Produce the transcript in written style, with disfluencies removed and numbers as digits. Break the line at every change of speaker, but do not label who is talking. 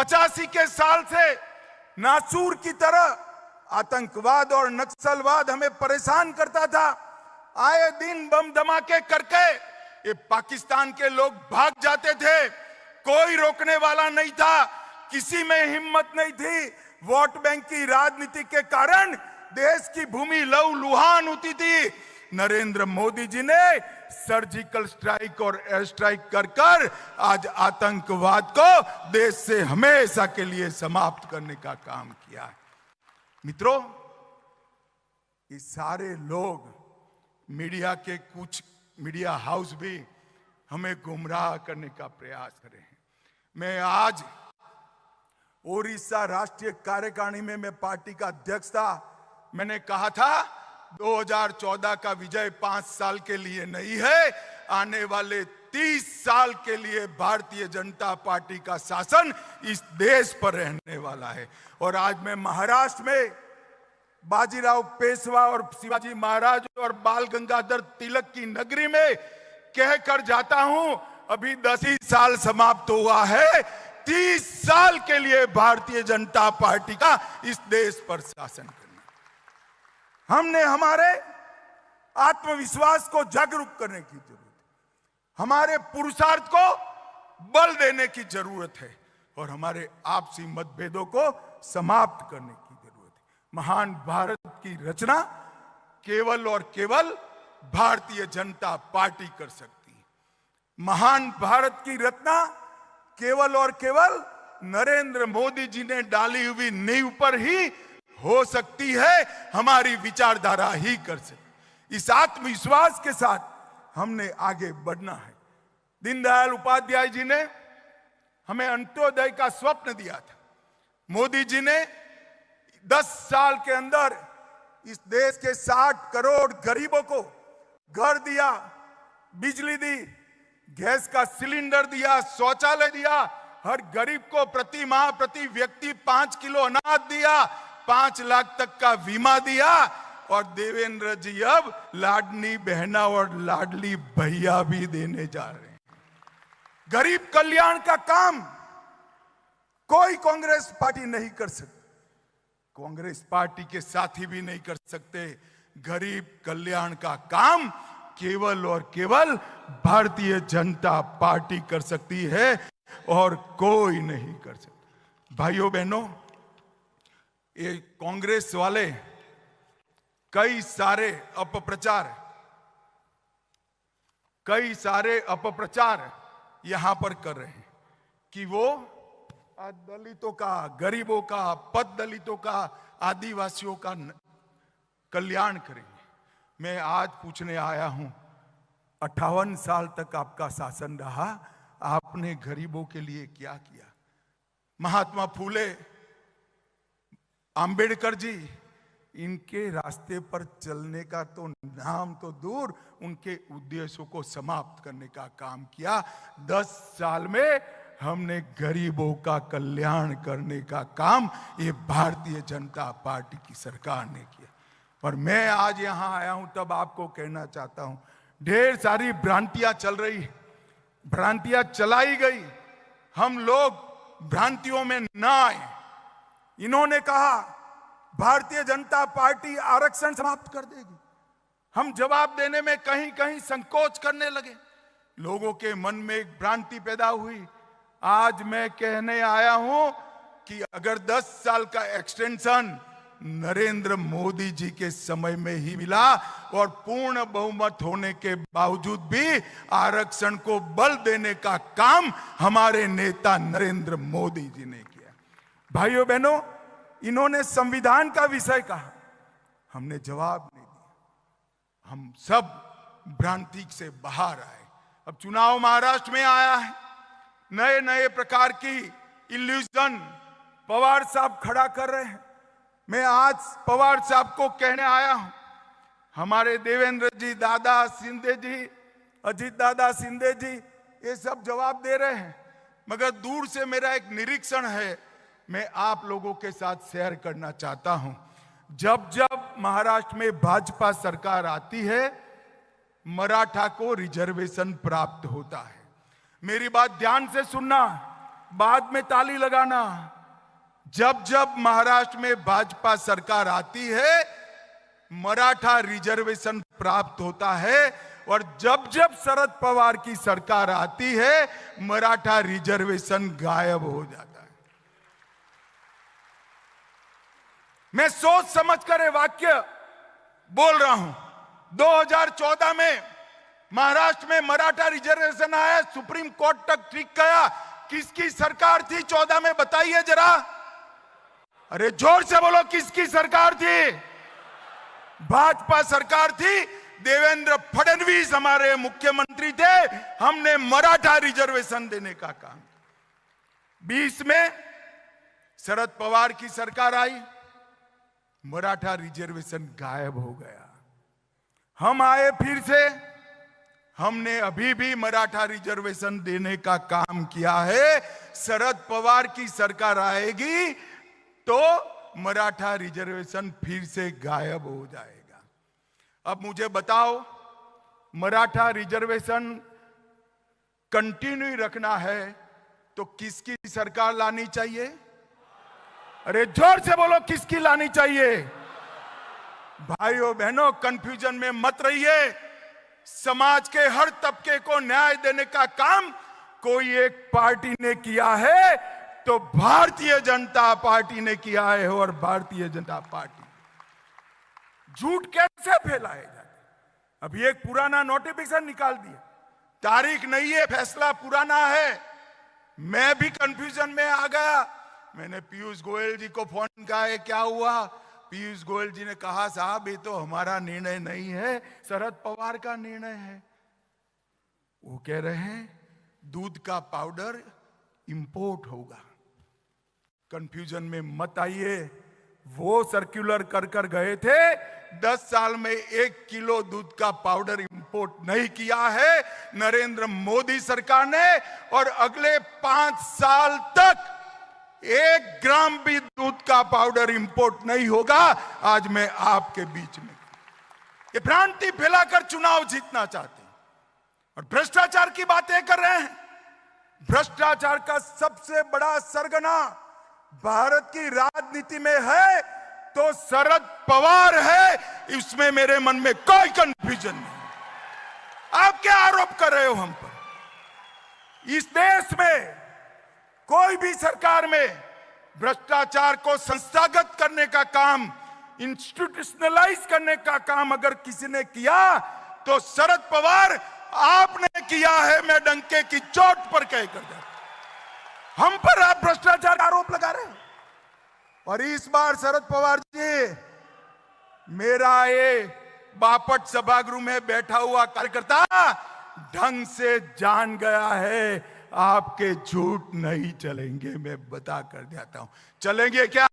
85 के साल से नासूर की तरह आतंकवाद और नक्सलवाद हमें परेशान करता था। आए दिन बम धमाके करके ये पाकिस्तान के लोग भाग जाते थे, कोई रोकने वाला नहीं था, किसी में हिम्मत नहीं थी। वोट बैंक की राजनीति के कारण देश की भूमि लहूलुहान होती थी। नरेंद्र मोदी जी ने सर्जिकल स्ट्राइक और एयर स्ट्राइक कर कर आज आतंकवाद को देश से हमेशा के लिए समाप्त करने का काम किया है। मित्रों, ये सारे लोग, मीडिया के कुछ मीडिया हाउस भी हमें गुमराह करने का प्रयास कर रहे हैं। मैं आज ओडिशा राष्ट्रीय कार्यकारिणी में मैं पार्टी का अध्यक्ष था। मैंने कहा था 2014 का विजय 5 साल के लिए नहीं है, आने वाले 30 साल के लिए भारतीय जनता पार्टी का शासन इस देश पर रहने वाला है। और आज मैं महाराष्ट्र में बाजीराव पेशवा और शिवाजी महाराज और बाल गंगाधर तिलक की नगरी में कहकर जाता हूं, अभी 10 ही साल समाप्त हुआ है, 30 साल के लिए भारतीय जनता पार्टी का इस देश पर शासन करना। हमने हमारे आत्मविश्वास को जागरूक करने की जरूरत है, हमारे पुरुषार्थ को बल देने की जरूरत है और हमारे आपसी मतभेदों को समाप्त करने की जरूरत है। महान भारत की रचना केवल और केवल भारतीय जनता पार्टी कर सकती है। महान भारत की रचना केवल और केवल नरेंद्र मोदी जी ने डाली हुई नींव पर ही हो सकती है, हमारी विचारधारा ही कर सकती। इस आत्मविश्वास के साथ हमने आगे बढ़ना है। दीनदयाल उपाध्याय जी ने हमें अंत्योदय का स्वप्न दिया था। मोदी जी ने 10 साल के अंदर इस देश के 60 करोड़ गरीबों को घर दिया, बिजली दी, गैस का सिलेंडर दिया, शौचालय दिया, हर गरीब को प्रति माह प्रति व्यक्ति 5 किलो अनाज दिया, 5 लाख तक का बीमा दिया और देवेंद्र जी अब लाडली बहना और लाडली भैया भी देने जा रहे हैं। गरीब कल्याण का काम कोई कांग्रेस पार्टी नहीं कर सकती, कांग्रेस पार्टी के साथी भी नहीं कर सकते। गरीब कल्याण का काम केवल और केवल भारतीय जनता पार्टी कर सकती है और कोई नहीं कर सकता। भाइयों बहनों, ये कांग्रेस वाले कई सारे अपप्रचार यहां पर कर रहे हैं कि वो दलितों का, गरीबों का, पद दलितों का, आदिवासियों का कल्याण करेंगे। मैं आज पूछने आया हूं, 58 साल तक आपका शासन रहा, आपने गरीबों के लिए क्या किया? महात्मा फूले, अंबेडकर जी, इनके रास्ते पर चलने का तो नाम तो दूर, उनके उद्देश्यों को समाप्त करने का काम किया। 10 साल में हमने गरीबों का कल्याण करने का काम ये भारतीय जनता पार्टी की सरकार ने किया। और मैं आज यहां आया हूं तब आपको कहना चाहता हूं, ढेर सारी भ्रांतियां चल रही, भ्रांतियां चलाई गई, हम लोग भ्रांतियों में ना आए। इन्होंने कहा भारतीय जनता पार्टी आरक्षण समाप्त कर देगी, हम जवाब देने में कहीं कहीं संकोच करने लगे, लोगों के मन में एक भ्रांति पैदा हुई। आज मैं कहने आया हूं कि अगर 10 साल का एक्सटेंशन नरेंद्र मोदी जी के समय में ही मिला और पूर्ण बहुमत होने के बावजूद भी आरक्षण को बल देने का काम हमारे नेता नरेंद्र मोदी जी ने किया। भाइयों बहनों, इन्होंने संविधान का विषय कहा, हमने जवाब नहीं दिया, हम सब भ्रांति से बाहर आए। अब चुनाव महाराष्ट्र में आया है, नए नए प्रकार की इल्यूजन पवार साहब खड़ा कर रहे हैं। मैं आज पवार साहब को कहने आया हूं, हमारे देवेंद्र जी, दादा शिंदे जी, अजीत दादा शिंदे जी, ये सब जवाब दे रहे हैं, मगर दूर से मेरा एक निरीक्षण है, मैं आप लोगों के साथ शेयर करना चाहता हूं। जब जब महाराष्ट्र में भाजपा सरकार आती है, मराठा को रिजर्वेशन प्राप्त होता है। मेरी बात ध्यान से सुनना, बाद में ताली लगाना। जब जब महाराष्ट्र में भाजपा सरकार आती है मराठा रिजर्वेशन प्राप्त होता है, और जब जब शरद पवार की सरकार आती है मराठा रिजर्वेशन गायब हो जाता है। मैं सोच समझकर ये वाक्य बोल रहा हूं। 2014 में महाराष्ट्र में मराठा रिजर्वेशन आया, सुप्रीम कोर्ट तक ठीक गया। किसकी सरकार थी 14 में, बताइए जरा। अरे जोर से बोलो, किसकी सरकार थी? भाजपा सरकार थी। देवेंद्र फडणवीस हमारे मुख्यमंत्री थे। हमने मराठा रिजर्वेशन देने का काम। 20 में शरद पवार की सरकार आई, मराठा रिजर्वेशन गायब हो गया। हम आए फिर से, हमने अभी भी मराठा रिजर्वेशन देने का काम किया है। शरद पवार की सरकार आएगी तो मराठा रिजर्वेशन फिर से गायब हो जाएगा। अब मुझे बताओ, मराठा रिजर्वेशन कंटिन्यू रखना है तो किसकी सरकार लानी चाहिए? अरे जोर से बोलो, किसकी लानी चाहिए? भाइयों बहनों, कंफ्यूजन में मत रहिए। समाज के हर तबके को न्याय देने का काम कोई एक पार्टी ने किया है तो भारतीय जनता पार्टी ने किया है। और भारतीय जनता पार्टी झूठ कैसे फैलाए जाते? अभी एक पुराना नोटिफिकेशन निकाल दिया, तारीख नहीं है, फैसला पुराना है। मैं भी कंफ्यूजन में आ गया। मैंने पीयूष गोयल जी को फोन किया, है क्या हुआ? पीयूष गोयल जी ने कहा, साहब ये तो हमारा निर्णय नहीं है, शरद पवार का निर्णय है। वो कह रहे हैं दूध का पाउडर इंपोर्ट होगा। कंफ्यूजन में मत आइए। वो सर्कुलर कर कर गए थे, 10 साल में 1 किलो दूध का पाउडर इंपोर्ट नहीं किया है नरेंद्र मोदी सरकार ने। और अगले 5 साल तक 1 ग्राम भी दूध का पाउडर इंपोर्ट नहीं होगा। आज मैं आपके बीच में ये भ्रांति फैलाकर चुनाव जीतना चाहते हैं और भ्रष्टाचार की बातें कर रहे हैं। भ्रष्टाचार का सबसे बड़ा सरगना भारत की राजनीति में है तो शरद पवार है। इसमें मेरे मन में कोई कंफ्यूजन नहीं। आप क्या आरोप कर रहे हो हम पर? इस देश में कोई भी सरकार में भ्रष्टाचार को संस्थागत करने का काम, इंस्टीट्यूशनलाइज करने का काम अगर किसी ने किया तो शरद पवार आपने किया है। मैं डंके की चोट पर कह कर दे, हम पर आप भ्रष्टाचार आरोप लगा रहे हैं। और इस बार शरद पवार जी, मेरा ये बापट सभागृह में बैठा हुआ कार्यकर्ता ढंग से जान गया है आपके झूठ नहीं चलेंगे। मैं बता कर जाता हूं, चलेंगे क्या?